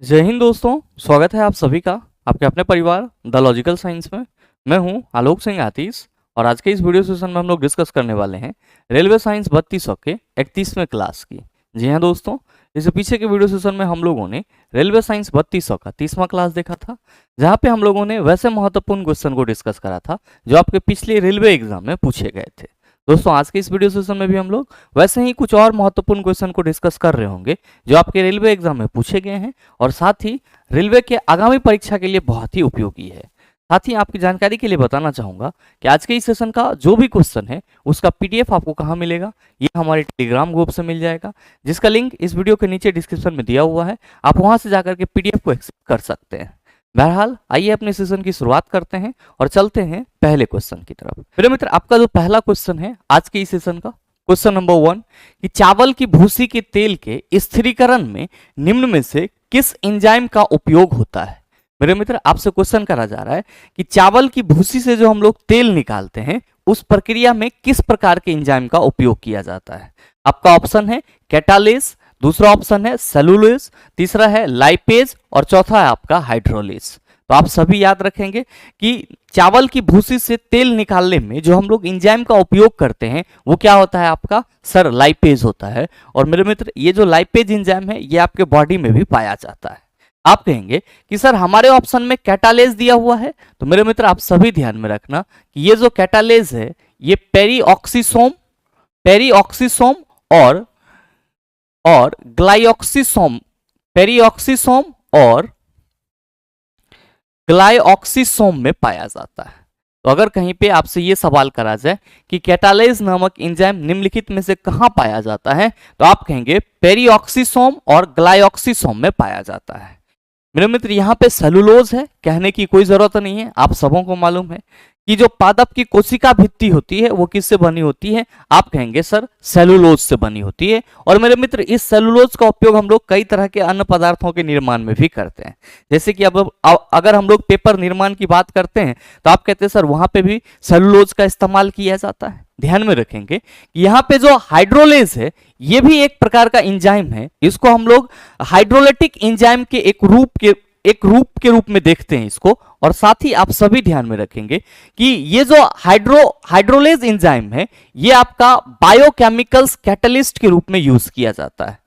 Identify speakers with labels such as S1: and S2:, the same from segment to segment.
S1: जय हिंद दोस्तों, स्वागत है आप सभी का आपके अपने परिवार द लॉजिकल साइंस में। मैं हूं आलोक सिंह आतीश और आज के इस वीडियो सेशन में हम लोग डिस्कस करने वाले हैं रेलवे साइंस 3200 के 31वें क्लास की। जी हां दोस्तों, इससे पीछे के वीडियो सेशन में हम लोगों ने रेलवे साइंस 3200 का 30वां क्लास देखा था, जहां पे हम लोगों ने वैसे महत्वपूर्ण क्वेश्चन को डिस्कस करा था जो आपके पिछले रेलवे एग्जाम में पूछे गए थे। दोस्तों आज के इस वीडियो सेशन में भी हम लोग वैसे ही कुछ और महत्वपूर्ण क्वेश्चन को डिस्कस कर रहे होंगे जो आपके रेलवे एग्जाम में पूछे गए हैं और साथ ही रेलवे के आगामी परीक्षा के लिए बहुत ही उपयोगी है। साथ ही आपकी जानकारी के लिए बताना चाहूंगा कि आज के इस सेशन का जो भी क्वेश्चन है उसका पीडीएफ आपको कहाँ मिलेगा, ये हमारे टेलीग्राम ग्रुप से मिल जाएगा, जिसका लिंक इस वीडियो के नीचे डिस्क्रिप्शन में दिया हुआ है। आप वहां से जाकर के पीडीएफ को एक्सेस कर सकते हैं। बहरहाल आइए अपने सेशन की शुरुआत करते हैं और चलते हैं पहले क्वेश्चन की तरफ। मेरे मित्र, आपका जो पहला क्वेश्चन है आज के इस सेशन का, क्वेश्चन नंबर 1 कि चावल की भूसी के तेल के स्थिरीकरण में निम्न में से किस एंजाइम का उपयोग होता है। मेरे मित्र, आपसे क्वेश्चन करा जा रहा है कि चावल की भूसी से जो हम लोग तेल निकालते हैं उस प्रक्रिया में किस प्रकार के एंजाइम का उपयोग किया जाता है। आपका ऑप्शन है कैटालेज, दूसरा ऑप्शन है सेलुलोज, तीसरा है लाइपेज और चौथा है आपका हाइड्रोलेज। तो आप सभी याद रखेंगे कि चावल की भूसी से तेल निकालने में जो हम लोग एंजाइम का उपयोग करते हैं वो क्या होता है आपका, सर लाइपेज होता है। और मेरे मित्र, ये जो लाइपेज एंजाइम है ये आपके बॉडी में भी पाया जाता है। आप कहेंगे कि सर हमारे ऑप्शन में कैटालेज दिया हुआ है, तो मेरे मित्र आप सभी ध्यान में रखना कि ये जो कैटालेज है ये पेरीऑक्सीसोम और ग्लाइऑक्सीसोम, पेरीऑक्सीसोम और ग्लाइऑक्सीसोम में पाया जाता है। तो अगर कहीं पे आपसे ये सवाल करा जाए कि कैटालेज नामक एंजाइम निम्नलिखित में से कहां पाया जाता है, तो आप कहेंगे पेरीऑक्सीसोम और ग्लाइऑक्सीसोम में पाया जाता है। मेरे मित्र, यहाँ पे सेलुलोज है, कहने की कोई जरूरत नहीं है, आप सबों को मालूम है कि जो पादप की कोशिका भित्ति होती है वो किससे बनी होती है, आप कहेंगे सर सेलुलोज से बनी होती है। और मेरे मित्र, इस सेलुलोज का उपयोग हम लोग कई तरह के अन्य पदार्थों के निर्माण में भी करते हैं। जैसे कि अब अगर हम लोग पेपर निर्माण की बात करते हैं तो आप कहते हैं सर वहां पे भी सेलुलोज का इस्तेमाल किया जाता है। ध्यान में रखेंगे यहाँ पे जो हाइड्रोलेज है ये भी एक प्रकार का एंजाइम है, इसको हम लोग हाइड्रोलिटिक एंजाइम के एक रूप के रूप में देखते हैं इसको। और साथ ही आप सभी ध्यान में रखेंगे कि ये जो हाइड्रोलेज एंजाइम है ये आपका बायोकेमिकल्स कैटलिस्ट के रूप में यूज किया जाता है।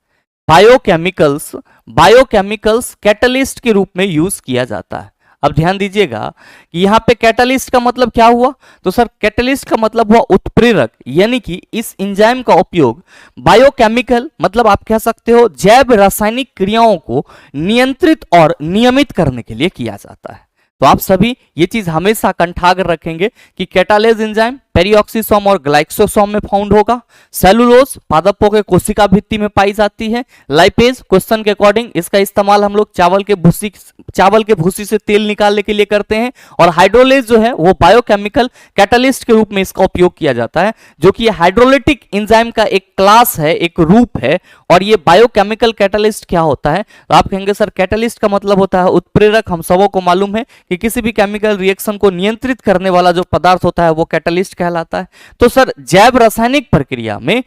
S1: बायोकेमिकल्स कैटलिस्ट के रूप में यूज किया जाता है। अब ध्यान दीजिएगा कि यहाँ पे कैटलिस्ट का मतलब क्या हुआ, तो सर कैटलिस्ट का मतलब हुआ उत्प्रेरक, यानी कि इस एंजाइम का उपयोग बायोकेमिकल मतलब आप कह सकते हो जैव रासायनिक क्रियाओं को नियंत्रित और नियमित करने के लिए किया जाता है। तो आप सभी ये चीज हमेशा कंठाग्र रखेंगे कि कैटालेज एंजाइम पेरीऑक्सीसोम और ग्लाइक्सोसोम में फाउंड होगा, सेलुलोज पादपों के कोशिका भित्ति में पाई जाती है, लाइपेज क्वेश्चन के अकॉर्डिंग इसका इस्तेमाल हम लोग चावल के भूसी से तेल निकालने के लिए करते हैं, और हाइड्रोलेज जो है वो बायोकेमिकल कैटलिस्ट के रूप में इसका उपयोग किया जाता है, जो कि हाइड्रोलिटिक एंजाइम का एक क्लास है, एक रूप है। और ये बायोकेमिकल कैटलिस्ट क्या होता है, तो आप कहेंगे सर कैटलिस्ट का मतलब होता है उत्प्रेरक। हम सबों को मालूम है कि किसी भी केमिकल रिएक्शन को नियंत्रित करने वाला जो पदार्थ होता है वो कैटलिस्ट कहलाता है। तो सर जैव रासायनिक प्रक्रिया में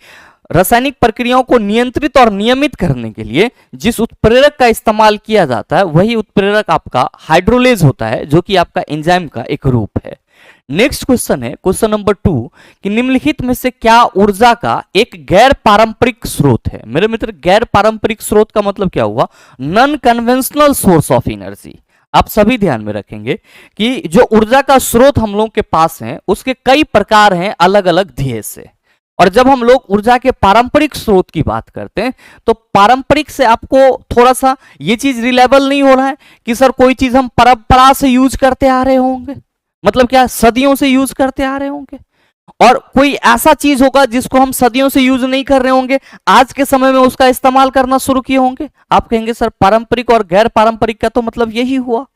S1: रासायनिक प्रक्रियाओं को नियंत्रित और नियमित करने के लिए जिस उत्प्रेरक का इस्तेमाल किया जाता है वही उत्प्रेरक आपका हाइड्रोलेज होता है, जो कि आपका एंजाइम का एक रूप है। नेक्स्ट क्वेश्चन है क्वेश्चन नंबर 2 कि निम्नलिखित में से क्या ऊर्जा का एक गैर पारंपरिक स्रोत है। मेरे मित्र, गैर पारंपरिक स्रोत का मतलब क्या हुआ, non conventional source of energy. आप सभी ध्यान में रखेंगे कि जो ऊर्जा का स्रोत हम लोग के पास है उसके कई प्रकार हैं अलग अलग ध्येय से। और जब हम लोग ऊर्जा के पारंपरिक स्रोत की बात करते हैं तो पारंपरिक से आपको थोड़ा सा ये चीज रिलेबल नहीं हो रहा है कि सर कोई चीज हम परंपरा से यूज करते आ रहे होंगे, मतलब क्या सदियों से यूज करते आ रहे होंगे, और कोई ऐसा चीज होगा जिसको हम सदियों से यूज नहीं कर रहे होंगे, आज के समय में उसका इस्तेमाल करना शुरू किए होंगे। आप कहेंगे सर पारंपरिक और गैर पारंपरिक का तो मतलब यही हुआ।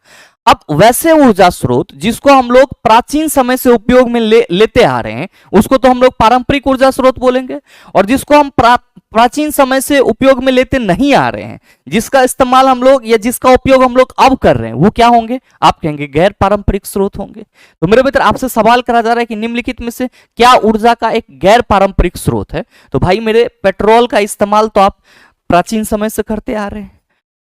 S1: अब वैसे ऊर्जा स्रोत जिसको हम लोग प्राचीन समय से उपयोग में लेते आ रहे हैं उसको तो हम लोग पारंपरिक ऊर्जा स्रोत बोलेंगे, और जिसको हम प्राचीन समय से उपयोग में लेते नहीं आ रहे हैं, जिसका इस्तेमाल हम लोग या जिसका उपयोग हम लोग अब कर रहे हैं, वो क्या होंगे, आप कहेंगे गैर पारंपरिक स्रोत होंगे। तो मेरे मित्र, आपसे सवाल करा जा रहा है कि निम्नलिखित में से क्या ऊर्जा का एक गैर पारंपरिक स्रोत है। तो भाई मेरे, पेट्रोल का इस्तेमाल तो आप प्राचीन समय से करते आ रहे हैं,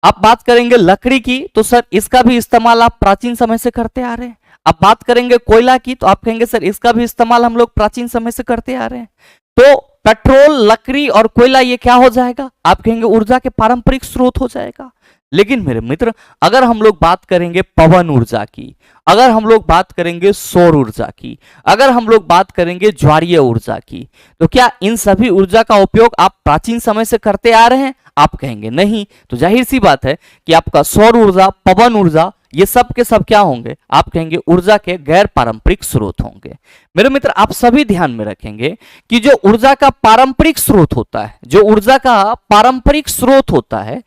S1: आप बात करेंगे लकड़ी की, तो सर इसका भी इस्तेमाल आप प्राचीन समय से करते आ रहे हैं। आप बात करेंगे कोयला की, तो आप कहेंगे सर इसका भी इस्तेमाल हम लोग प्राचीन समय से करते आ रहे हैं। तो पेट्रोल, लकड़ी और कोयला ये क्या हो जाएगा, आप कहेंगे ऊर्जा के पारंपरिक स्रोत हो जाएगा। लेकिन मेरे मित्र, अगर हम लोग बात करेंगे पवन ऊर्जा की, अगर हम लोग बात करेंगे सौर ऊर्जा की, अगर हम लोग बात करेंगे ज्वारीय ऊर्जा की, तो क्या इन सभी ऊर्जा का उपयोग आप प्राचीन समय से करते आ रहे हैं? आप कहेंगे नहीं। तो जाहिर सी बात है कि आपका सौर ऊर्जा, पवन ऊर्जा, ये सब के सब क्या होंगे, आप कहेंगे ऊर्जा के गैर पारंपरिक स्रोत होंगे। मेरे मित्र, आप सभी ध्यान में रखेंगे कि जो ऊर्जा का पारंपरिक स्रोत होता है, जो ऊर्जा का पारंपरिक स्रोत होता है,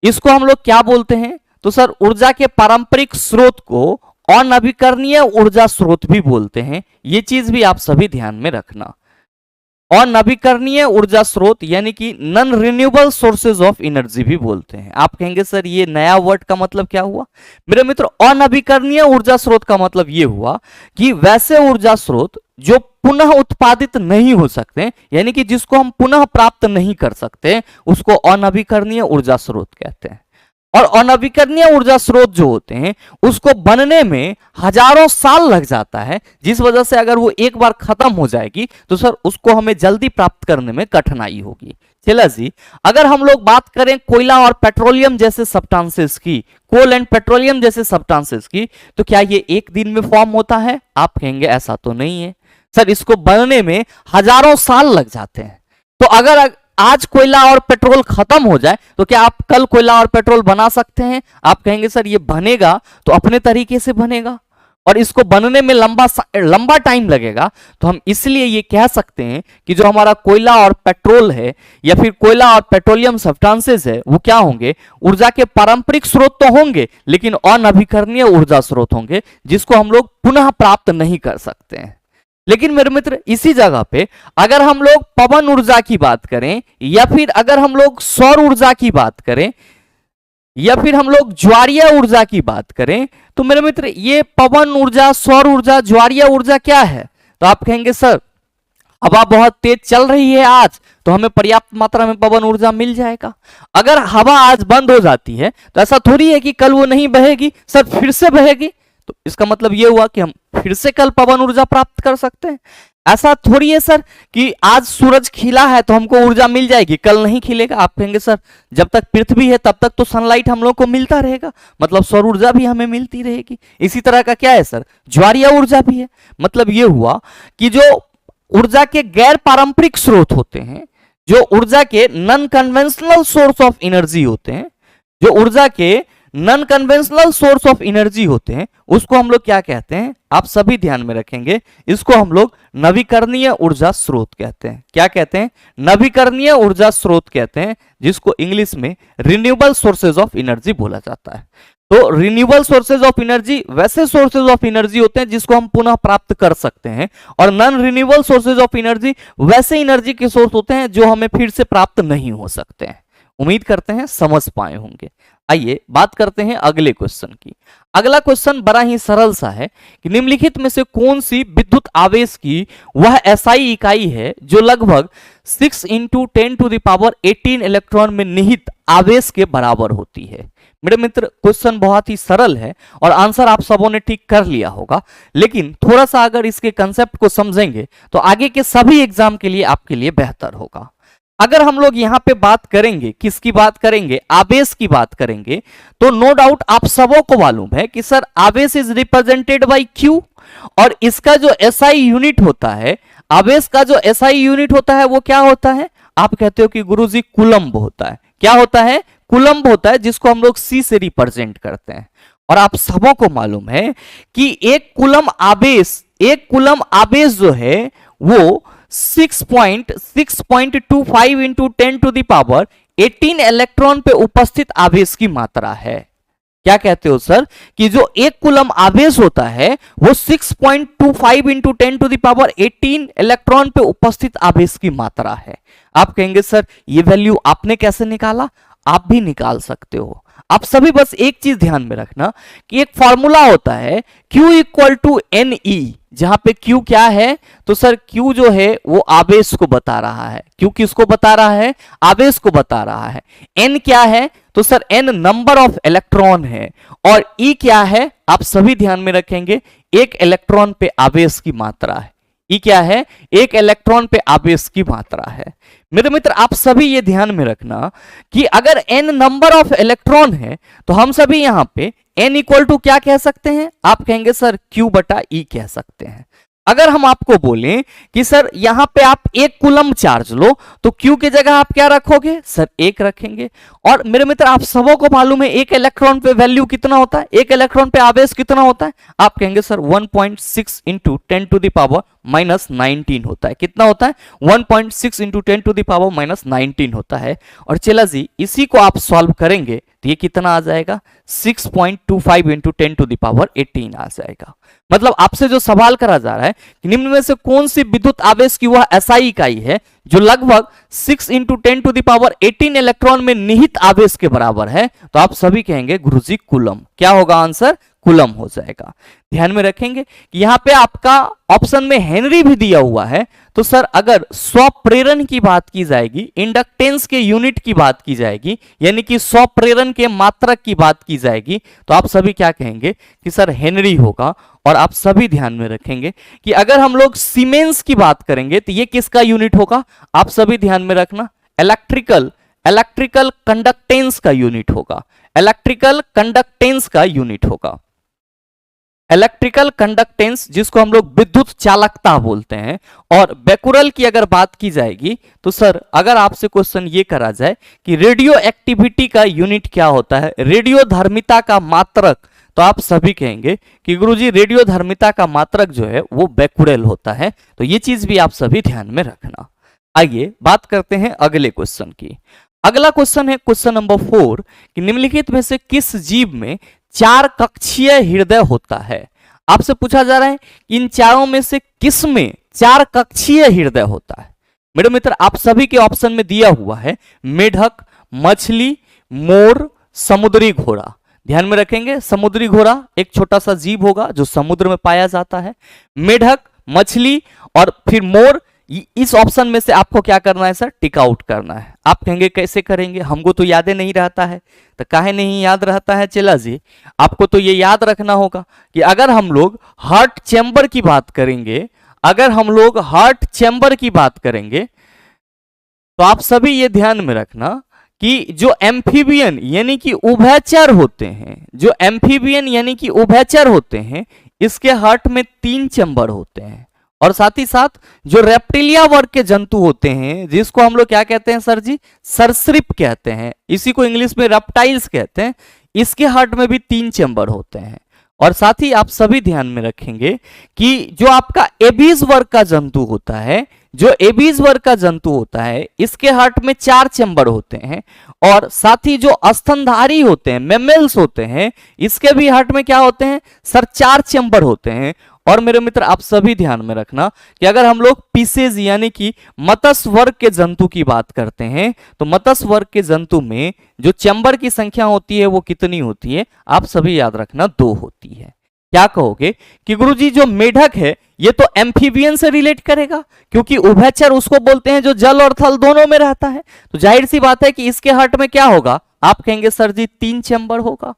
S1: इसको हम लोग क्या बोलते हैं? तो सर ऊर्जा के पारंपरिक स्रोत को अनवीकरणीय ऊर्जा स्रोत भी बोलते हैं। ये चीज भी आप सभी ध्यान में रखना। अनवीकरणीय ऊर्जा स्रोत यानी कि non renewable sources of energy भी बोलते हैं। आप कहेंगे सर ये नया वर्ड का मतलब क्या हुआ? मेरे मित्र, अनवीकरणीय ऊर्जा स्रोत का मतलब ये हुआ कि वैसे ऊर्जा स्रोत जो पुनः उत्पादित नहीं हो सकते, यानी कि जिसको हम पुनः प्राप्त नहीं कर सकते, उसको अनवीकरणीय ऊर्जा स्रोत कहते हैं। और अनवीकरणीय ऊर्जा स्रोत जो होते हैं उसको बनने में हजारों साल लग जाता है, जिस वजह से अगर वो एक बार खत्म हो जाएगी तो सर उसको हमें जल्दी प्राप्त करने में कठिनाई होगी। चला जी, अगर हम लोग बात करें कोयला और पेट्रोलियम जैसे सब्सटेंसेस की, कोल एंड पेट्रोलियम जैसे सब्सटेंसेस की, तो क्या ये एक दिन में फॉर्म होता है? आप कहेंगे ऐसा तो नहीं है सर, इसको बनने में हजारों साल लग जाते हैं। तो अगर आज कोयला और पेट्रोल खत्म हो जाए तो क्या आप कल कोयला और पेट्रोल बना सकते हैं? आप कहेंगे सर ये बनेगा तो अपने तरीके से बनेगा और इसको बनने में लंबा टाइम लगेगा। तो हम इसलिए ये कह सकते हैं कि जो हमारा कोयला और पेट्रोल है या फिर कोयला और पेट्रोलियम सब्सटेंसेस है वो क्या होंगे, ऊर्जा के पारंपरिक स्रोत तो होंगे लेकिन अनवीकरणीय ऊर्जा स्रोत होंगे, जिसको हम लोग पुनः प्राप्त नहीं कर सकते हैं। लेकिन मेरे मित्र, इसी जगह पे अगर हम लोग पवन ऊर्जा की बात करें या फिर अगर हम लोग सौर ऊर्जा की बात करें या फिर हम लोग ज्वारीय ऊर्जा की बात करें, तो मेरे मित्र ये पवन ऊर्जा, सौर ऊर्जा, ज्वारीय ऊर्जा क्या है? तो आप कहेंगे सर हवा बहुत तेज चल रही है आज, तो हमें पर्याप्त मात्रा में पवन ऊर्जा मिल जाएगा। अगर हवा आज बंद हो जाती है तो ऐसा थोड़ी है कि कल वो नहीं बहेगी, सर फिर से बहेगी। तो इसका मतलब ये हुआ कि हम फिर से कल पवन ऊर्जा प्राप्त कर सकते हैं। ऐसा थोड़ी है सर कि आज सूरज खिला है तो हमको ऊर्जा मिल जाएगी, कल नहीं खिलेगा। आप कहेंगे सर जब तक पृथ्वी है तब तक तो सनलाइट हम लोग को मिलता रहेगा, मतलब सौर ऊर्जा भी हमें मिलती रहेगी। इसी तरह का क्या है सर, ज्वारीय ऊर्जा भी है। मतलब ये हुआ कि जो ऊर्जा के गैर पारंपरिक स्रोत होते हैं, जो ऊर्जा के non conventional source of energy होते हैं, जो ऊर्जा के non conventional source of energy होते हैं, उसको हम लोग क्या कहते हैं? आप सभी ध्यान में रखेंगे, इसको हम लोग नवीकरणीय ऊर्जा स्रोत कहते हैं। क्या कहते हैं? नवीकरणीय ऊर्जा स्रोत कहते हैं, जिसको इंग्लिश में रिन्यूएबल सोर्सेज ऑफ एनर्जी बोला जाता है। तो रिन्यूएबल सोर्सेज ऑफ एनर्जी वैसे सोर्सेज ऑफ एनर्जी होते हैं जिसको हम पुनः प्राप्त कर सकते हैं, और non renewable sources of energy वैसे एनर्जी के सोर्स होते हैं जो हमें फिर से प्राप्त नहीं हो सकते हैं। उम्मीद करते हैं समझ पाए होंगे। आइए बात करते हैं अगले क्वेश्चन की। अगला क्वेश्चन बड़ा ही सरल सा है कि निम्नलिखित में से कौन सी विद्युत आवेश की वह एसआई इकाई है जो लगभग 6 × 10⁻18 इलेक्ट्रॉन में निहित आवेश के बराबर होती है। मेरे मित्र, क्वेश्चन बहुत ही सरल है और आंसर आप सबों ने ठीक कर लिया होगा, लेकिन थोड़ा सा अगर इसके कंसेप्ट को समझेंगे तो आगे के सभी एग्जाम के लिए आपके लिए बेहतर होगा। अगर हम लोग यहां पे बात करेंगे, किसकी बात करेंगे? आवेश की बात करेंगे, तो नो डाउट आप सबों को मालूम है कि सर आवेश इज रिप्रेजेंटेड बाय Q, और इसका जो एसआई यूनिट होता है, आवेश का जो एसआई यूनिट होता है वो क्या होता है? आप कहते हो कि गुरुजी कूलम्ब होता है। क्या होता है? कूलम्ब होता है, जिसको हम लोग C से रिप्रेजेंट करते हैं। और आप सबों को मालूम है कि एक कूलम्ब आवेश जो है वो 6.25 × 10⁻18 इलेक्ट्रॉन पे उपस्थित आवेश की मात्रा है। क्या कहते हो सर कि जो एक कूलम्ब आवेश होता है वो 6.25 × 10⁻18 इलेक्ट्रॉन पे उपस्थित आवेश की मात्रा है। आप कहेंगे सर ये वैल्यू आपने कैसे निकाला? आप भी निकाल सकते हो। आप सभी बस एक चीज ध्यान में रखना कि एक फॉर्मूला होता है Q = NE, जहां पे Q क्या है? तो सर Q जो है वो आवेश को बता रहा है। Q किसको बता रहा है? आवेश को बता रहा है। N क्या है? तो sir n number of electron है और E क्या है, आप सभी ध्यान में रखेंगे, एक इलेक्ट्रॉन पे आवेश की मात्रा है। E क्या है, एक इलेक्ट्रॉन पे आवेश की मात्रा है। मेरे मित्र आप सभी ये ध्यान में रखना कि अगर n नंबर ऑफ इलेक्ट्रॉन है तो हम सभी यहां पे n इक्वल टू क्या कह सकते हैं, आप कहेंगे सर Q बटा E कह सकते हैं। अगर हम आपको बोलें कि सर यहां पे आप 1 कूलम्ब चार्ज लो तो Q की जगह आप क्या रखोगे, सर 1 रखेंगे। और मेरे मित्र आप सबों को मालूम है एक इलेक्ट्रॉन पे वैल्यू कितना होता है, एक इलेक्ट्रॉन पे आवेश कितना होता है, आप कहेंगे sir 1.6 into 10 to the power minus 19 होता है। कितना होता है, 1.6 into 10 to the power minus 19 होता है। और चला जी इसी को आप सॉल्व करेंगे तो ये कितना आ जाएगा, 6.25 इंटू 10 टू द पावर 18 आ जाएगा। मतलब आपसे जो सवाल करा जा रहा है कि निम्न में से कौन सी विद्युत आवेश की वह एसआई इकाई है जो लगभग 6 into 10 to the power 18 electron में निहित आवेश के बराबर है, तो आप सभी कहेंगे गुरुजी कूलम। क्या होगा आंसर, कूलम हो जाएगा। ध्यान में रखेंगे कि यहां पे आपका ऑप्शन में हेनरी भी दिया हुआ है, तो सर अगर स्वप्रेरण की बात की जाएगी, इंडक्टेंस के यूनिट की बात की जाएगी, यानी कि स्वप्रेरण के मात्रक की बात की जाएगी, तो आप सभी क्या कहेंगे कि सर हेनरी होगा। और आप सभी ध्यान में रखेंगे कि अगर हम लोग सीमेंस की बात करेंगे तो ये किसका यूनिट होगा, आप सभी ध्यान में रखना, इलेक्ट्रिकल कंडक्टेंस का यूनिट होगा, इलेक्ट्रिकल कंडक्टेंस का यूनिट होगा। इलेक्ट्रिकल कंडक्टेंस जिसको हम लोग विद्युत चालकता बोलते हैं। और बेकुरल की अगर बात की जाएगी तो सर अगर आपसे क्वेश्चन ये करा जाए कि रेडियो एक्टिविटी का यूनिट क्या होता है, रेडियो धर्मिता का मात्रक, तो आप सभी कहेंगे कि गुरुजी रेडियो धर्मिता का मात्रक जो है वो बेकुरेल होता है। तो ये चीज भी आप सभी ध्यान में रखना। आइए बात करते हैं अगले क्वेश्चन की। अगला क्वेश्चन है क्वेश्चन नंबर 4 कि निम्नलिखित में से किस जीव में 4 कक्षीय हृदय होता है। आपसे पूछा जा रहा है कि इन चारों में से किस में 4 कक्षीय हृदय होता है। मेरे मित्र आप सभी के ऑप्शन में दिया हुआ है मेढक, मछली, मोर, समुद्री घोड़ा। ध्यान में रखेंगे समुद्री घोड़ा एक छोटा सा जीव होगा जो समुद्र में पाया जाता है। मेढक, मछली और फिर मोर, इस ऑप्शन में से आपको क्या करना है सर, टिक आउट करना है। आप कहेंगे कैसे करेंगे, हमको तो याद नहीं रहता है। तो काहे नहीं याद रहता है चला जी, आपको तो ये याद रखना होगा कि अगर हम लोग हार्ट चैम्बर की बात करेंगे, अगर हम लोग हार्ट चैम्बर की बात करेंगे तो आप सभी ये ध्यान में रखना कि जो एम्फीबियन यानी कि उभयचर होते हैं, जो एम्फीबियन यानी कि उभयचर होते हैं, इसके हार्ट में 3 चैम्बर होते हैं। और साथ ही साथ जो रेप्टिलिया वर्ग के जंतु होते हैं जिसको हम लोग क्या कहते हैं सर जी, सरीसृप कहते हैं, इसी को इंग्लिश में रेप्टाइल्स कहते हैं, इसके हार्ट में भी 3 चैम्बर होते हैं। और साथ ही आप सभी ध्यान में रखेंगे कि जो आपका एबीज वर्ग का जंतु होता है, जो एबीज वर्ग का जंतु होता है, इसके हार्ट में 4 चैम्बर होते हैं। और साथ ही जो स्तनधारी होते हैं, मैमल्स होते हैं, इसके भी हार्ट में क्या होते हैं सर, 4 चैम्बर होते हैं। और मेरे मित्र आप सभी ध्यान में रखना कि अगर हम लोग पीसेज यानी कि मत्स्य वर्ग के जंतु की बात करते हैं तो मत्स्य वर्ग के जंतु में जो चैम्बर की संख्या होती है वो कितनी होती है, आप सभी याद रखना 2 होती है। क्या कहोगे कि गुरुजी जो मेढक है ये तो एम्फीबियन से रिलेट करेगा, क्योंकि उभयचर उसको बोलते हैं जो जल और थल दोनों में रहता है। तो जाहिर सी बात है कि इसके हार्ट में क्या होगा, आप कहेंगे सर जी 3 चैम्बर होगा।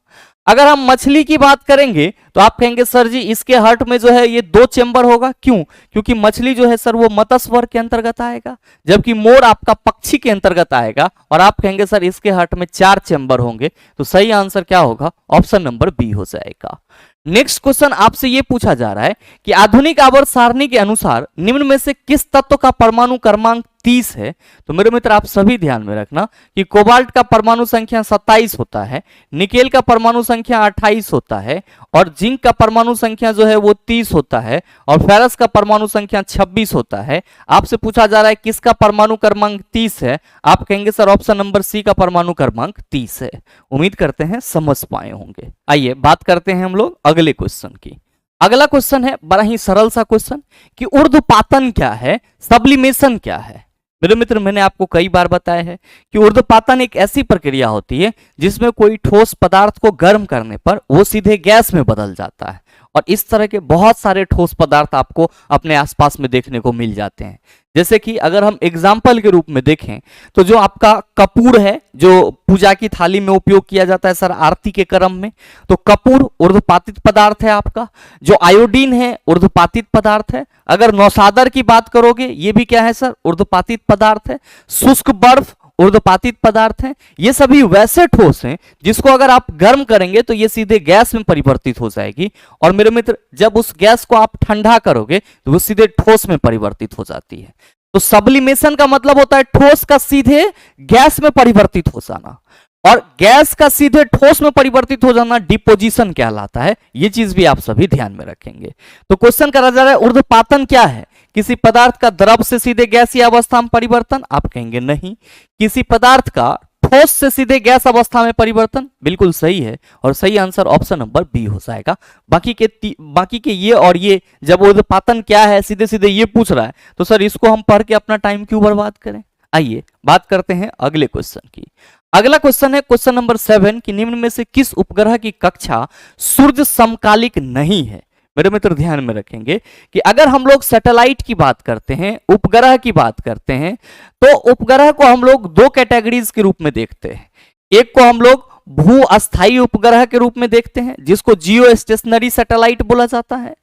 S1: अगर हम मछली की बात करेंगे तो आप कहेंगे सर जी इसके हार्ट में जो है ये 2 चैम्बर होगा। क्यों, क्योंकि मछली जो है सर वो मत्स्य वर्ग के अंतर्गत आएगा, जबकि मोर आपका पक्षी के अंतर्गत आएगा। और आप कहेंगे सर इसके हार्ट में 4 चैम्बर होंगे। तो सही आंसर क्या होगा, ऑप्शन नंबर बी हो जाएगा। नेक्स्ट क्वेश्चन आपसे ये पूछा जा रहा है कि आधुनिक आवर्त सारणी के अनुसार निम्न में से किस तत्व का परमाणु क्रमांक 30 है। तो मेरे मित्र आप सभी ध्यान में रखना कि कोबाल्ट का परमाणु संख्या 27 होता है, निकेल का परमाणु संख्या 28 होता है, और जिंक का परमाणु संख्या जो है वो 30 होता है, और फेरस का परमाणु संख्या 26 होता है। आपसे पूछा जा रहा है किसका परमाणु क्रमांक 30 है, आप कहेंगे सर ऑप्शन नंबर सी का परमाणु क्रमांक 30 है। उम्मीद करते हैं समझ पाए होंगे। आइए बात करते हैं हम लोग अगले क्वेश्चन की। अगला क्वेश्चन है बड़ा ही सरल सा क्वेश्चन कि ऊर्ध्वपातन क्या है, सब्लिमेशन क्या है। मेरे मित्र मैंने आपको कई बार बताया है कि ऊर्ध्वपातन एक ऐसी प्रक्रिया होती है जिसमें कोई ठोस पदार्थ को गर्म करने पर वो सीधे गैस में बदल जाता है। और इस तरह के बहुत सारे ठोस पदार्थ आपको अपने आसपास में देखने को मिल जाते हैं। जैसे कि अगर हम एग्जाम्पल के रूप में देखें तो जो आपका कपूर है, जो पूजा की थाली में उपयोग किया जाता है सर आरती के क्रम में, तो कपूर ऊर्ध्वपातित पदार्थ है आपका। जो आयोडीन है ऊर्ध्वपातित पदार्थ है। अगर नौसादर की बात करोगे ये भी क्या है सर, ऊर्ध्वपातित पदार्थ है। शुष्क बर्फ ऊर्ध्वपातित पदार्थ हैं। ये सभी वैसे ठोस हैं जिसको अगर आप गर्म करेंगे तो ये सीधे गैस में परिवर्तित हो जाएगी, और मेरे मित्र जब उस गैस को आप ठंडा करोगे तो वो सीधे ठोस में परिवर्तित हो जाती है। तो सब्लिमेशन का मतलब होता है ठोस का सीधे गैस में परिवर्तित हो जाना, और गैस का सीधे ठोस में परिवर्तित हो जाना डिपोजिशन कहलाता है। ये चीज भी आप सभी ध्यान में रखेंगे। तो क्वेश्चन करा जा रहा है ऊर्ध्वपातन क्या है? किसी पदार्थ का द्रव से सीधे गैसीय अवस्था में परिवर्तन, आप कहेंगे नहीं। किसी पदार्थ का ठोस से सीधे गैस अवस्था में परिवर्तन, बिल्कुल सही है, और सही आंसर ऑप्शन नंबर बी हो जाएगा। बाकी के ये और ये, जब ऊर्ध्वपातन क्या है सीधे सीधे ये पूछ रहा है तो सर इसको हम पढ़ के अपना टाइम क्यों बर्बाद करें। आइए बात करते हैं अगले क्वेश्चन की। अगला क्वेश्चन है क्वेश्चन नंबर 7 कि निम्न में से किस उपग्रह की कक्षा सूर्य समकालिक नहीं है। मेरे मित्र ध्यान में रखेंगे कि अगर हम लोग सैटेलाइट की बात करते हैं, उपग्रह की बात करते हैं, तो उपग्रह को हम लोग दो कैटेगरीज के रूप में देखते हैं। एक को हम लोग भू अस्थायी उपग्रह के रूप में देखते हैं जिसको जियो स्टेशनरी सैटेलाइट बोला जाता है,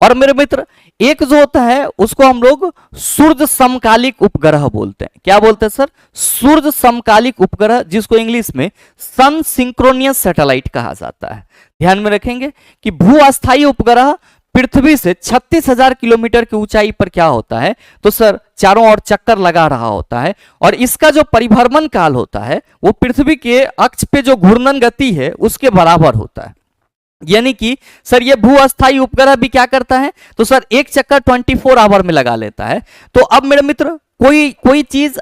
S1: और मेरे मित्र एक जो होता है उसको हम लोग सूर्य समकालिक उपग्रह बोलते हैं। क्या बोलते हैं सर? सूर्य समकालिक उपग्रह, जिसको इंग्लिश में सन सिंक्रोनियस सैटेलाइट कहा जाता है। ध्यान में रखेंगे कि भू अस्थायी उपग्रह पृथ्वी से 36,000 किलोमीटर की ऊंचाई पर क्या होता है, तो सर चारों ओर चक्कर लगा रहा होता है, और इसका जो परिभ्रमण काल होता है वो पृथ्वी के अक्ष पे जो घूर्णन गति है उसके बराबर होता है। यानी कि सर ये भू अस्थायी उपग्रह भी क्या करता है, तो सर एक चक्कर 24 आवर में लगा लेता है। तो अब मेरे मित्र कोई चीज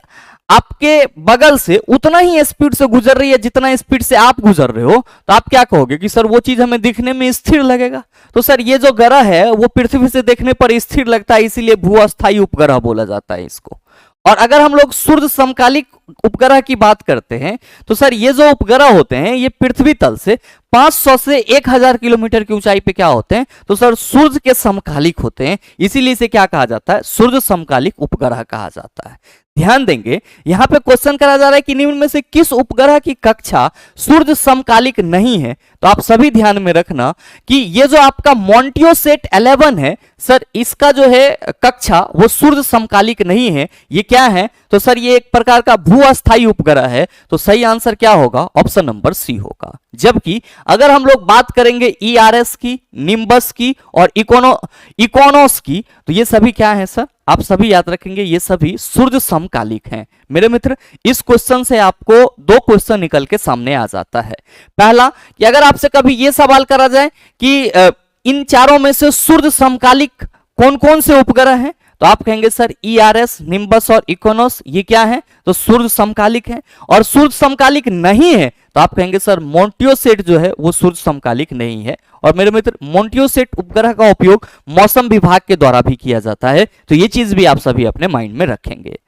S1: आपके बगल से उतना ही स्पीड से गुजर रही है जितना स्पीड से आप गुजर रहे हो, तो आप क्या कहोगे कि सर वो चीज हमें दिखने में स्थिर लगेगा। तो सर ये जो ग्रह है वो पृथ्वी से देखने पर स्थिर लगता है, इसीलिए भू अस्थायी उपग्रह बोला जाता है इसको। और अगर हम लोग सूर्य समकालिक उपग्रह की बात करते हैं तो सर ये जो उपग्रह होते हैं ये पृथ्वी तल से 500 से 1000 किलोमीटर की ऊंचाई पे क्या होते हैं, तो सर सूर्य के समकालिक होते हैं, इसीलिए इसे क्या कहा जाता है, सूर्य समकालिक उपग्रह कहा जाता है। ध्यान देंगे यहां पे क्वेश्चन करा जा रहा है कि निम्न में से किस उपग्रह की कक्षा सूर्य समकालिक नहीं है। तो आप सभी ध्यान में रखना कि ये जो आपका मॉन्टियोसेट 11 है सर, इसका जो है कक्षा वो सूर्य समकालिक नहीं है। ये क्या है, तो सर ये एक प्रकार का भू अस्थायी उपग्रह है। तो सही आंसर क्या होगा, ऑप्शन नंबर सी होगा। जबकि अगर हम लोग बात करेंगे ERS की, निम्बस की और इकोनोस की, तो ये सभी क्या है सर, आप सभी याद रखेंगे ये सभी सूर्य समकालिक हैं। मेरे मित्र इस क्वेश्चन से आपको दो क्वेश्चन निकल के सामने आ जाता है। पहला कि अगर आपसे कभी ये सवाल करा जाए कि इन चारों में से सूर्य समकालिक कौन कौन से उपग्रह हैं, तो आप कहेंगे सर ERS, निम्बस और इकोनोस ये क्या है, तो सूर्य समकालिक है। और सूर्य समकालिक नहीं है तो आप कहेंगे सर मॉन्टियोसेट जो है वो सूर्य समकालिक नहीं है। और मेरे मित्र मॉन्टियोसेट उपग्रह का उपयोग मौसम विभाग के द्वारा भी किया जाता है, तो ये चीज भी आप सभी अपने माइंड में रखेंगे।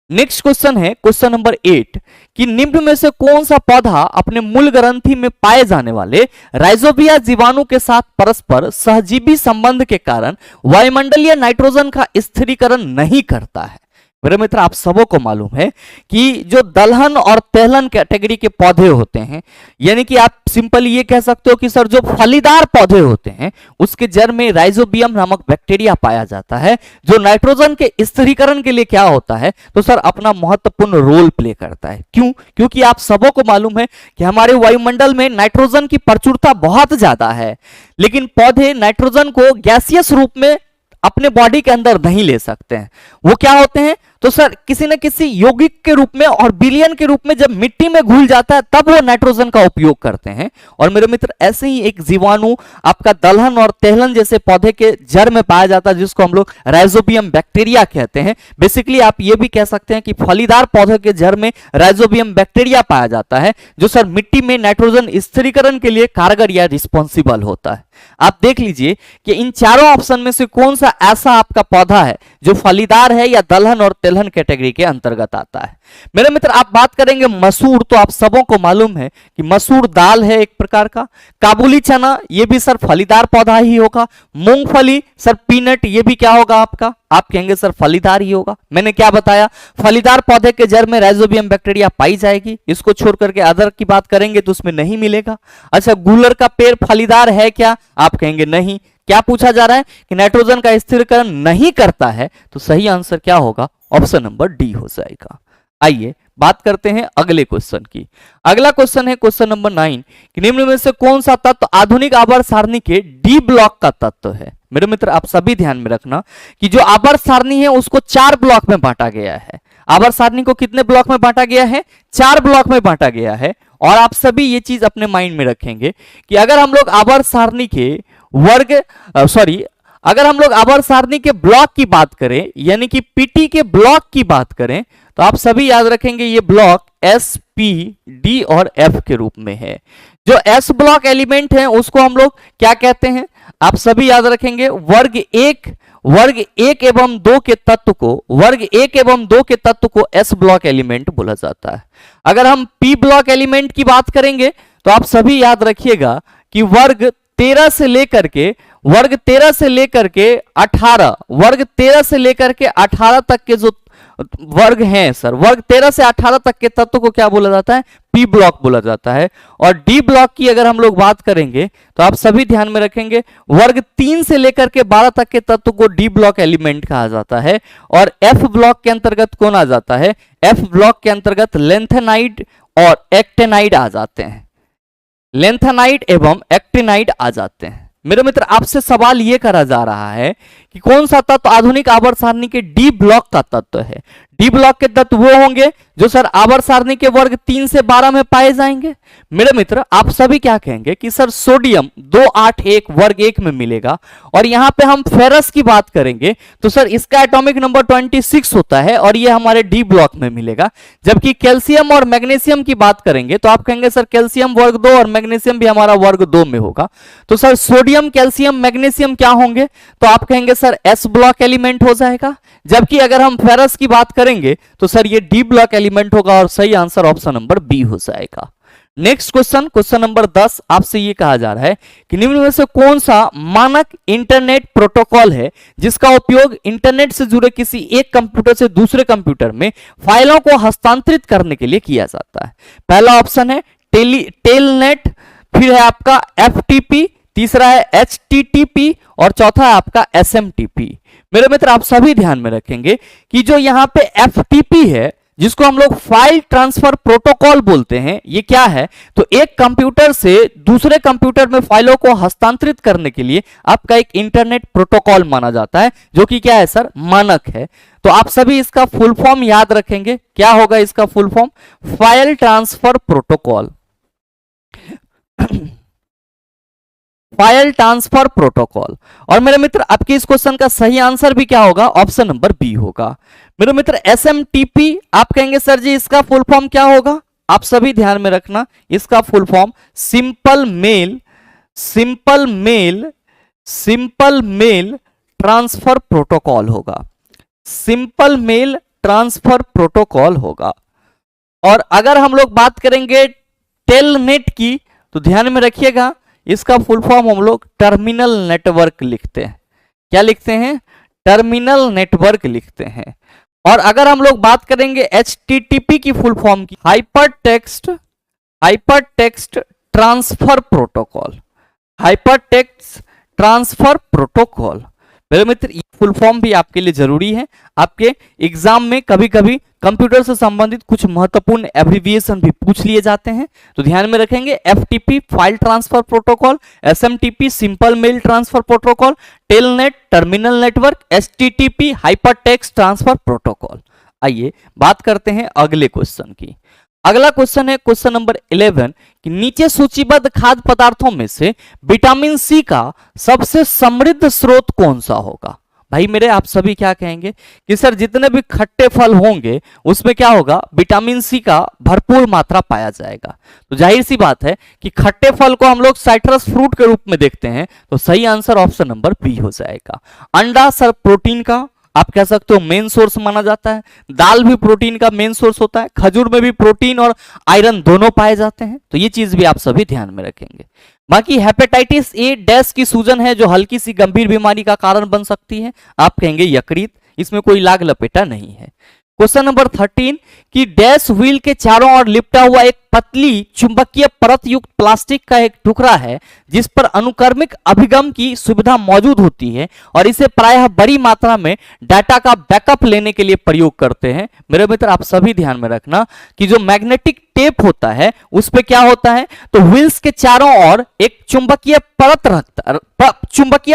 S1: नेक्स्ट क्वेश्चन है क्वेश्चन नंबर 8 कि निम्न में से कौन सा पौधा अपने मूल ग्रंथि में पाए जाने वाले राइजोबिया जीवाणु के साथ परस्पर सहजीवी संबंध के कारण वायुमंडलीय नाइट्रोजन का स्थिरीकरण नहीं करता है। मेरे मित्र आप सबों को मालूम है कि जो दलहन और तेलहन कैटेगरी के पौधे होते हैं, यानी कि आप सिंपली ये कह सकते हो कि सर जो फलीदार पौधे होते हैं उसके जड़ में राइजोबियम नामक बैक्टीरिया पाया जाता है, जो नाइट्रोजन के स्थिरीकरण के लिए क्या होता है, तो सर अपना महत्वपूर्ण रोल प्ले करता है। क्यों? क्योंकि आप सबों को मालूम है कि हमारे वायुमंडल में नाइट्रोजन की प्रचुरता बहुत ज्यादा है, लेकिन पौधे नाइट्रोजन को गैसियस रूप में अपने बॉडी के अंदर नहीं ले सकते हैं। वो क्या होते हैं, तो सर किसी न किसी यौगिक के रूप में और विलयन के रूप में जब मिट्टी में घुल जाता है तब वो नाइट्रोजन का उपयोग करते हैं। और मेरे मित्र ऐसे ही एक जीवाणु आपका दलहन और तेलहन जैसे पौधे के जड़ में पाया जाता है, जिसको हम लोग राइजोबियम बैक्टीरिया कहते हैं। बेसिकली आप ये भी कह सकते हैं कि फलीदार पौधे के जड़ में राइजोबियम बैक्टीरिया पाया जाता है, जो सर मिट्टी में नाइट्रोजन स्थिरीकरण के लिए कारगर या रिस्पॉन्सिबल होता है। आप देख लीजिए कि इन चारों ऑप्शन में से कौन सा ऐसा आपका पौधा है जो फलीदार है या दलहन और तेलहन कैटेगरी के अंतर्गत आता है। मेरे मित्र आप बात करेंगे मसूर, तो आप सबों को मालूम है कि मसूर दाल है एक प्रकार का। काबुली चना ये भी सर फलीदार पौधा ही होगा। मूंगफली सर पीनट ये भी क्या होगा आपका, आप कहेंगे सर फलीदार ही होगा। मैंने क्या बताया, फलीदार पौधे के जड़ में राइजोबियम बैक्टीरिया पाई जाएगी, इसको छोड़ करके अदर की बात करेंगे तो उसमें नहीं मिलेगा। अच्छा गूलर का पेड़ फलीदार है क्या, आप कहेंगे नहीं। क्या पूछा जा रहा है कि नाइट्रोजन का स्थिरीकरण नहीं करता है, तो सही आंसर क्या होगा, ऑप्शन नंबर डी हो जाएगा। आइए बात करते हैं अगले क्वेश्चन की। अगला क्वेश्चन है क्वेश्चन नंबर 9 कि निम्न में से कौन सा तत्व आधुनिक आवर्त सारणी के डी ब्लॉक का तत्व है। मेरे मित्र आप सभी ध्यान में रखना कि जो आवर्त सारणी है उसको 4 ब्लॉक में बांटा गया है। आवर्त सारणी को कितने ब्लॉक में बांटा गया है, 4 ब्लॉक में बांटा गया है। और आप सभी ये चीज अपने माइंड में रखेंगे कि अगर हम लोग आवर्त सारणी के अगर हम लोग आवर्त सारणी के ब्लॉक की बात करें, यानी कि पीटी के ब्लॉक की बात करें, तो आप सभी याद रखेंगे ये ब्लॉक एस, पी, डी और एफ के रूप में है। जो एस ब्लॉक एलिमेंट है उसको हम लोग क्या कहते हैं, आप सभी याद रखेंगे वर्ग एक एवं दो के तत्व को एस ब्लॉक एलिमेंट बोला जाता है। अगर हम पी ब्लॉक एलिमेंट की बात करेंगे तो आप सभी याद रखिएगा कि वर्ग 13 से लेकर के 18 तक के जो वर्ग हैं सर, वर्ग 13 से 18 तक के तत्व को क्या बोला जाता है, पी ब्लॉक बोला जाता है। और डी ब्लॉक की अगर हम लोग बात करेंगे तो आप सभी ध्यान में रखेंगे वर्ग 3 से लेकर के 12 तक के तत्व को डी ब्लॉक एलिमेंट कहा जाता है। और एफ ब्लॉक के अंतर्गत कौन आ जाता है, एफ ब्लॉक के अंतर्गत लेंथेनाइड और एक्टेनाइड आ जाते हैं, लेंथेनाइड एवं एक्टिनाइड आ जाते हैं। मेरे मित्र आपसे सवाल यह करा जा रहा है कि कौन सा तत्व आधुनिक आवर्त सारणी के डी ब्लॉक का तत्व है। डी ब्लॉक के तत्व वो होंगे जो सर आवर्त सारणी के वर्ग 3 से 12 में पाए जाएंगे। मेरे मित्र आप सभी क्या कहेंगे कि सर सोडियम 281 वर्ग 1 में मिलेगा। और यहां पे हम फेरस की बात करेंगे तो सर इसका एटॉमिक नंबर 26 होता है और ये हमारे डी ब्लॉक में मिलेगा। जबकि कैल्शियम और मैग्नीशियम की बात करेंगे तो आप कहेंगे सर कैल्शियम वर्ग 2 और मैग्नीशियम भी हमारा वर्ग 2 में होगा। तो सर सोडियम, कैल्शियम, मैग्नीशियम क्या होंगे, तो आप कहेंगे सर एस ब्लॉक एलिमेंट हो जाएगा। जबकि अगर हम फेरस की बात करेंगे तो सर ये डी ब्लॉक एलिमेंट होगा और सही आंसर ऑप्शन नंबर बी हो जाएगा। नेक्स्ट क्वेश्चन, क्वेश्चन नंबर 10, आपसे ये कहा जा रहा है कि निम्न में से कौन सा मानक इंटरनेट प्रोटोकॉल है जिसका उपयोग इंटरनेट से जुड़े किसी एक कंप्यूटर से दूसरे कंप्यूटर में फाइलों को हस्तांतरित करने के लिए किया जाता है। पहला ऑप्शन है टेलनेट, फिर है आपका एफटीपी, तीसरा है एचटीटीपी और चौथा है आपका एसएमटीपी। मेरे मित्र आप सभी ध्यान में रखेंगे कि जो यहां पे एफटीपी है जिसको हम लोग फाइल ट्रांसफर प्रोटोकॉल बोलते हैं, ये क्या है, तो एक कंप्यूटर से दूसरे कंप्यूटर में फाइलों को हस्तांतरित करने के लिए आपका एक इंटरनेट प्रोटोकॉल माना जाता है जो कि क्या है सर, मानक है। तो आप सभी इसका फुल फॉर्म याद रखेंगे, क्या होगा इसका full form, file transfer protocol, file transfer protocol. और मेरे मित्र आपके इस क्वेश्चन का सही आंसर भी क्या होगा, ऑप्शन नंबर बी होगा। मेरे मित्र एसएमटीपी, आप कहेंगे सर जी इसका फुल फॉर्म क्या होगा, आप सभी ध्यान में रखना, इसका full form simple mail transfer protocol होगा, सिंपल मेल ट्रांसफर प्रोटोकॉल होगा। और अगर हम लोग बात करेंगे टेलनेट की तो ध्यान में रखिएगा इसका फुल फॉर्म हम लोग टर्मिनल नेटवर्क लिखते हैं। क्या लिखते हैं, टर्मिनल नेटवर्क लिखते हैं। और अगर हम लोग बात करेंगे HTTP की फुल फॉर्म की, hypertext transfer protocol, hypertext transfer protocol. मेरे मित्र ये फुल फॉर्म भी आपके लिए जरूरी है, आपके एग्जाम में कभी कभी कंप्यूटर से संबंधित कुछ महत्वपूर्ण एब्रिविएशन भी पूछ लिए जाते हैं, तो ध्यान में रखेंगे FTP file transfer protocol, SMTP simple mail transfer protocol, telnet terminal network, HTTP hypertext transfer protocol. आइए बात करते हैं अगले क्वेश्चन की। अगला क्वेश्चन है क्वेश्चन नंबर 11 कि नीचे सूचीबद्ध खाद्य पदार्थों में से विटामिन सी का सबसे समृद्ध स्रोत कौन सा होगा। भाई मेरे आप सभी क्या कहेंगे कि सर जितने भी खट्टे फल होंगे उसमें क्या होगा, विटामिन सी का भरपूर मात्रा पाया जाएगा। तो जाहिर सी बात है कि खट्टे फल को हम लोग साइट्रस फ्रूट के रूप में देखते हैं, तो सही आंसर ऑप्शन नंबर बी हो जाएगा। अंडा सर प्रोटीन का आप कह सकते हो मेन सोर्स माना जाता है, दाल भी प्रोटीन का मेन सोर्स होता है, खजूर में भी प्रोटीन और आयरन दोनों पाए जाते हैं, तो ये चीज भी आप सभी ध्यान में रखेंगे। बाकी हेपेटाइटिस ए डैश की सूजन है जो हल्की सी गंभीर बीमारी का कारण बन सकती है, आप कहेंगे यकृत, इसमें कोई लाग लपेटा नहीं है। क्वेश्चन नंबर 13 कि डैश व्हील के चारों ओर लिपटा हुआ एक पतली चुंबकीय परत युक्त प्लास्टिक का एक टुकड़ा है जिस पर अनुक्रमिक अभिगम की सुविधा मौजूद होती है और इसे प्रायः बड़ी मात्रा में डाटा का बैकअप लेने के लिए प्रयोग करते हैं। मेरे मित्र आप सभी ध्यान में रखना कि जो मैग्नेटिक टेप होता है उस पे क्या होता है, तो व्हील्स के चारों ओर एक चुंबकीय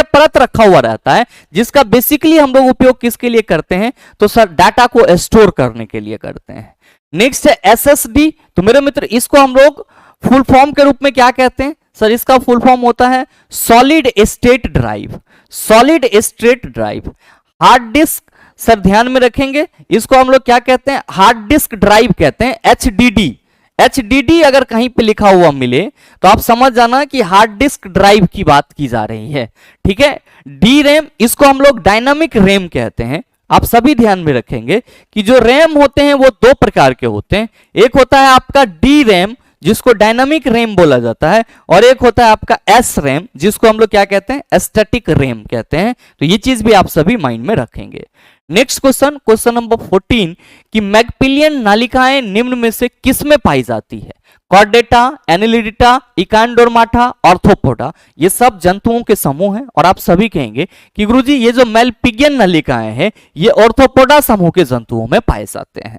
S1: परत रखा हुआ रहता है जिसका बेसिकली हम लोग उपयोग किसके लिए करते हैं, तो सर डाटा को स्टोर करने के लिए करते हैं। नेक्स्ट है एसएसडी, तो मेरे मित्र इसको हम लोग फुल फॉर्म के रूप में क्या कहते हैं, सर इसका फुल फॉर्म होता है solid state drive. Solid state drive. Hard disk sir ध्यान में रखेंगे इसको हम लोग क्या कहते हैं, हार्ड डिस्क ड्राइव कहते हैं, एचडीडी। एचडीडी अगर कहीं पे लिखा हुआ मिले तो आप समझ जाना कि हार्ड डिस्क ड्राइव की बात की जा रही है, ठीक है। डी रैम इसको हम लोग डायनामिक रैम कहते हैं। आप सभी ध्यान में रखेंगे कि जो रैम होते हैं वो दो प्रकार के होते हैं, एक होता है आपका डी रैम जिसको डायनामिक रैम बोला जाता है, और एक होता है आपका एस रैम जिसको हम लोग क्या कहते हैं, स्टैटिक रैम कहते हैं। तो ये चीज भी आप सभी माइंड में रखेंगे। नेक्स्ट क्वेश्चन, क्वेश्चन नंबर 14 कि मैगपिलियन नालिकाएं निम्न में से किस में पाई जाती है, कॉर्डेटा, एनिलिडिटा, इकांडोर्माटा, ऑर्थोपोडा, ये सब जंतुओं के समूह हैं और आप सभी कहेंगे कि गुरुजी ये जो मैगपिलियन नलिकाएं हैं ये ऑर्थोपोडा समूह के जंतुओं में पाए जाते हैं।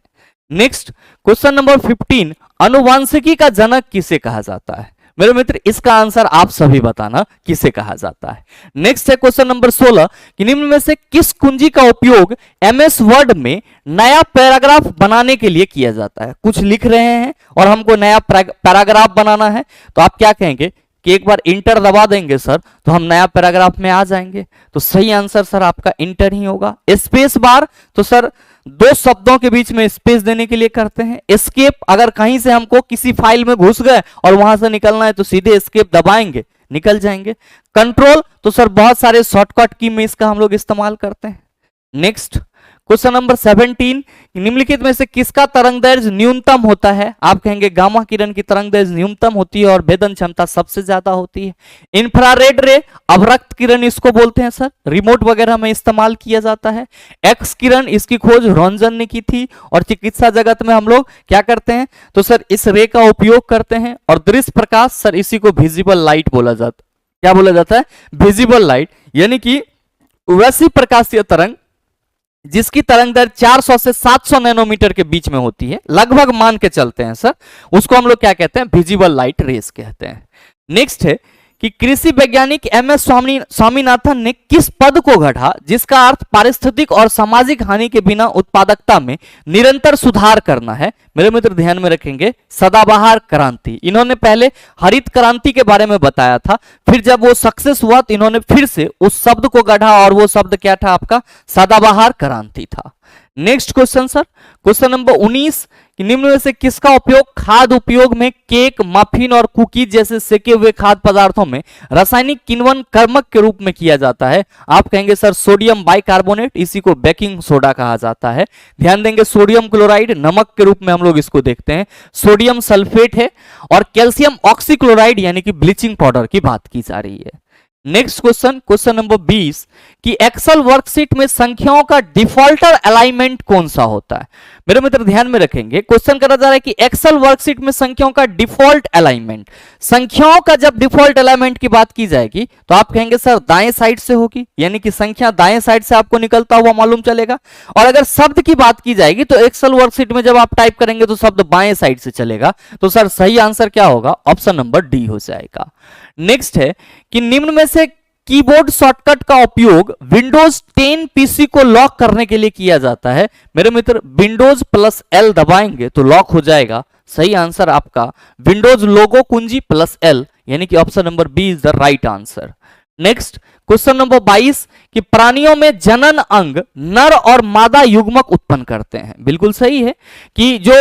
S1: नेक्स्ट क्वेश्चन नंबर 15 अनुवांशिकी का जनक किसे कहा जाता है, मेरे मित्र इसका आंसर आप सभी बताना किसे कहा जाता है। नेक्स्ट है क्वेश्चन नंबर 16 कि निम्न में से किस कुंजी का उपयोग एमएस वर्ड में नया पैराग्राफ बनाने के लिए किया जाता है। कुछ लिख रहे हैं और हमको नया पैराग्राफ बनाना है तो आप क्या कहेंगे कि एक बार इंटर दबा देंगे सर तो हम नया पैराग्राफ में आ जाएंगे, तो सही आंसर सर आपका इंटर ही होगा। स्पेस बार तो सर दो शब्दों के बीच में स्पेस देने के लिए करते हैं। एस्केप अगर कहीं से हमको किसी फाइल में घुस गए और वहां से निकलना है तो सीधे एस्केप दबाएंगे, निकल जाएंगे। कंट्रोल तो सर बहुत सारे शॉर्टकट की में इसका हम लोग इस्तेमाल करते हैं। नेक्स्ट क्वेश्चन नंबर 17 निम्नलिखित में से किसका तरंगदैर्घ्य न्यूनतम होता है, आप कहेंगे गामा किरण की तरंगदैर्घ्य न्यूनतम होती है और भेदन क्षमता सबसे ज्यादा होती है। इंफ्रारेड रे अवरक्त किरण इसको बोलते हैं सर, रिमोट वगैरह में इस्तेमाल किया जाता है। एक्स किरण इसकी खोज रोंजन ने की थी और चिकित्सा जगत में हम लोग क्या करते हैं, तो सर इस रे का उपयोग करते हैं। और दृश्य प्रकाश सर इसी को विजिबल लाइट बोला जाता है। क्या बोला जाता है, विजिबल लाइट, यानी कि वैसी प्रकाशीय तरंग जिसकी तरंगदैर्घ्य 400 से 700 नैनोमीटर के बीच में होती है, लगभग मान के चलते हैं सर, उसको हम लोग क्या कहते हैं, विजिबल लाइट रेस कहते हैं। नेक्स्ट है कि कृषि वैज्ञानिक एमएस स्वामीनाथन ने किस पद को गढ़ा जिसका अर्थ पारिस्थितिक और सामाजिक हानि के बिना उत्पादकता में निरंतर सुधार करना है। मेरे मित्र ध्यान में रखेंगे सदाबहार क्रांति। इन्होंने पहले हरित क्रांति के बारे में बताया था, फिर जब वो सक्सेस हुआ तो इन्होंने फिर से उस शब्द को गढ़ा और वो शब्द क्या था आपका, सदाबहार क्रांति था। Next question sir, question number 19 कि निम्न में से किसका उपयोग खाद्य उपयोग में केक, मफिन और कुकीज जैसे सेके हुए खाद्य पदार्थों में रासायनिक किण्वन कर्मक के रूप में किया जाता है, आप कहेंगे सर सोडियम बाइकार्बोनेट, इसी को बेकिंग सोडा कहा जाता है। ध्यान देंगे सोडियम क्लोराइड नमक के रूप में हम लोग इसको देखते हैं, सोडियम सल्फेट है, और कैल्शियम ऑक्सीक्लोराइड यानी कि ब्लीचिंग पाउडर की बात की जा रही है। नेक्स्ट क्वेश्चन, क्वेश्चन नंबर 20 कि एक्सेल वर्कशीट में संख्याओं का डिफॉल्टर अलाइनमेंट कौन सा होता है। मेरे मित्र ध्यान में रखेंगे क्वेश्चन करा जा रहा है कि एक्सेल वर्कशीट में संख्याओं का डिफॉल्ट अलाइनमेंट, संख्याओं का जब डिफॉल्ट अलाइनमेंट की बात की जाएगी तो आप कहेंगे सर दाएं साइड से होगी, यानी कि संख्या दाएं साइड से आपको निकलता हुआ मालूम चलेगा। और अगर शब्द की बात की जाएगी तो एक्सेल वर्कशीट में जब आप टाइप करेंगे तो शब्द बाएं साइड से चलेगा, तो सर सही आंसर क्या होगा, ऑप्शन नंबर डी हो जाएगा। नेक्स्ट है कि निम्न में से कीबोर्ड शॉर्टकट का उपयोग विंडोज 10 पीसी को लॉक करने के लिए किया जाता है। मेरे मित्र विंडोज प्लस एल दबाएंगे तो लॉक हो जाएगा। सही आंसर आपका विंडोज लोगो कुंजी प्लस एल, यानी कि option number b is the right answer. Next question number 22 कि प्राणियों में जनन अंग नर और मादा युग्मक उत्पन्न करते हैं। बिल्कुल सही है कि जो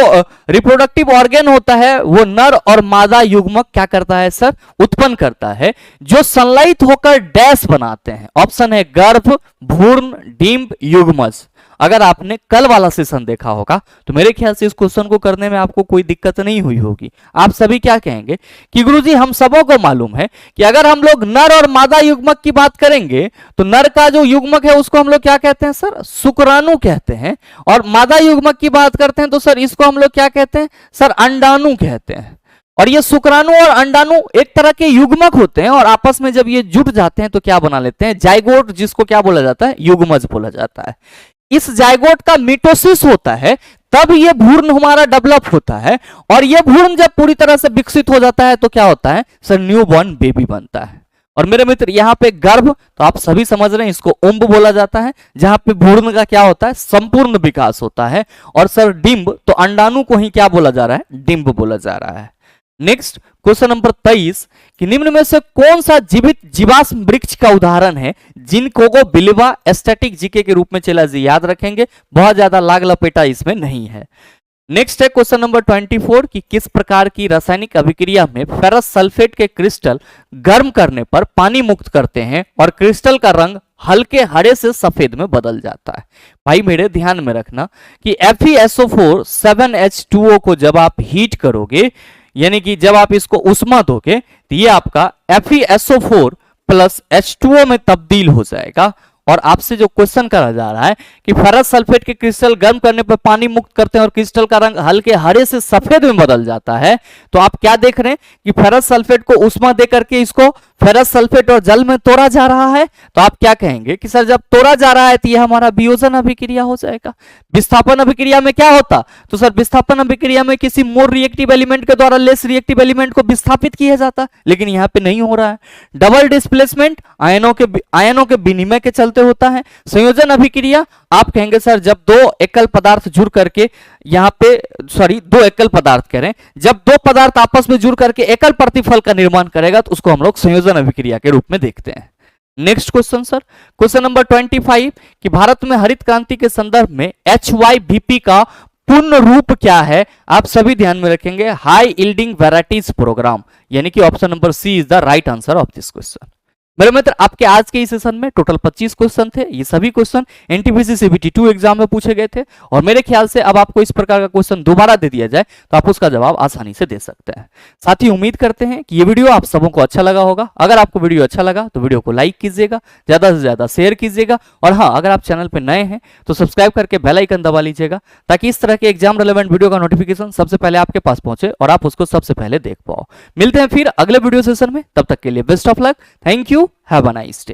S1: रिप्रोडक्टिव ऑर्गन होता है वो नर और मादा युग्मक क्या करता है सर, उत्पन्न करता है, जो संलयित होकर डैश बनाते हैं। ऑप्शन है गर्भ, भ्रूण, डिंब, युग्मज। अगर आपने कल वाला सेशन देखा होगा तो मेरे ख्याल से इस क्वेश्चन को करने में आपको कोई दिक्कत नहीं हुई होगी। आप सभी क्या कहेंगे कि गुरुजी हम सबों को मालूम है कि अगर हम लोग नर और मादा युग्मक की बात करेंगे तो नर का जो युग्मक है उसको हम लोग क्या कहते हैं सर, शुक्राणु कहते हैं, और मादा युग्मक की बात करते हैं तो सर इसको हम लोग क्या कहते हैं सर, अंडाणु कहते हैं। और ये शुक्राणु और अंडाणु एक तरह के युग्मक होते हैं और आपस में जब ये जुट जाते हैं तो क्या बना लेते हैं, जाइगोट, जिसको क्या बोला जाता है, युग्मज बोला जाता है। इस जाइगोट का मिटोसिस होता है तब ये भ्रूण हमारा डेवलप होता है, और ये भ्रूण जब पूरी तरह से विकसित हो जाता है तो क्या होता है सर, न्यूबॉर्न बेबी बनता है। और मेरे मित्र यहाँ पे गर्भ तो आप सभी समझ रहे हैं, इसको उम्ब बोला जाता है, जहां पे भ्रूण का क्या होता है, संपूर्ण विकास होता है। और सर डिंब तो अंडाणु को ही क्या बोला जा रहा है, डिंब बोला जा रहा है। नेक्स्ट क्वेश्चन नंबर 23 कि निम्न में से कौन सा जीवित जीवाश्म वृक्ष का उदाहरण है जिनको को बिलीवा स्टैटिक जीके के रूप में चला जी, याद रखेंगे, बहुत ज्यादा लाग लपेटा इसमें नहीं है। नेक्स्ट है क्वेश्चन नंबर 24 कि किस प्रकार की रासायनिक अभिक्रिया में फेरस सल्फेट के क्रिस्टल गर्म करने पर पानी मुक्त करते हैं और क्रिस्टल का रंग हल्के हरे से सफेद में बदल जाता है। भाई मेरे ध्यान में रखना कि FeSO4 7H2O को जब आप हीट करोगे, यानी कि जब आप इसको उष्मा दोगे तो ये आपका FeSO4 प्लस H2O में तब्दील हो जाएगा। और आपसे जो क्वेश्चन करा जा रहा है कि फेरस सल्फेट के क्रिस्टल गर्म करने पर पानी मुक्त करते हैं और क्रिस्टल का रंग हल्के हरे से सफेद में बदल जाता है, तो आप क्या देख रहे हैं कि फेरस सल्फेट को उष्मा दे करके इसको फेरस सल्फेट और जल में तोड़ा जा रहा है। तो आप क्या कहेंगे कि सर जब तोड़ा जा रहा है तो यह हमारा वियोजन अभिक्रिया हो जाएगा। विस्थापन अभिक्रिया में क्या होता, तो सर विस्थापन अभिक्रिया में किसी मोर रिएक्टिव एलिमेंट के द्वारा लेस रिएक्टिव एलिमेंट को विस्थापित किया जाता, लेकिन यहाँ पे नहीं हो रहा है। डबल डिस्प्लेसमेंट आयनों के विनिमय के चलते होता है। संयोजन अभिक्रिया आप कहेंगे सर जब दो एकल पदार्थ जुड़ करके यहाँ पे दो एकल पदार्थ कह रहे हैं, जब दो पदार्थ आपस में जुड़ करके एकल प्रतिफल का निर्माण करेगा तो उसको हम लोग संयोजन अभिक्रिया के रूप में देखते हैं। Next question sir, question number 25 कि भारत में हरित क्रांति के संदर्भ में HYVP का पूर्ण रूप क्या है। आप सभी ध्यान में रखेंगे, हाई यील्डिंग वैरायटीज प्रोग्राम, यानी कि option number c is the right answer of this question. मेरे मित्र आपके आज के इस सेशन में टोटल 25 क्वेश्चन थे। ये सभी क्वेश्चन एनटीपीसी सीबीटी 2 एग्जाम में पूछे गए थे और मेरे ख्याल से अब आपको इस प्रकार का क्वेश्चन दोबारा दे दिया जाए तो आप उसका जवाब आसानी से दे सकते हैं। साथ ही उम्मीद करते हैं कि ये वीडियो आप सबों को अच्छा लगा होगा। अगर आपको वीडियो अच्छा लगा तो वीडियो को लाइक कीजिएगा, ज्यादा से ज्यादा शेयर कीजिएगा, और हाँ अगर आप चैनल पर नए हैं तो सब्सक्राइब करके बेल आइकन दबा लीजिएगा ताकि इस तरह के एग्जाम रिलेवेंट वीडियो का नोटिफिकेशन सबसे पहले आपके पास पहुंचे और आप उसको सबसे पहले देख पाओ। मिलते हैं फिर अगले वीडियो सेशन में, तब तक के लिए best of luck, thank you, have a nice day.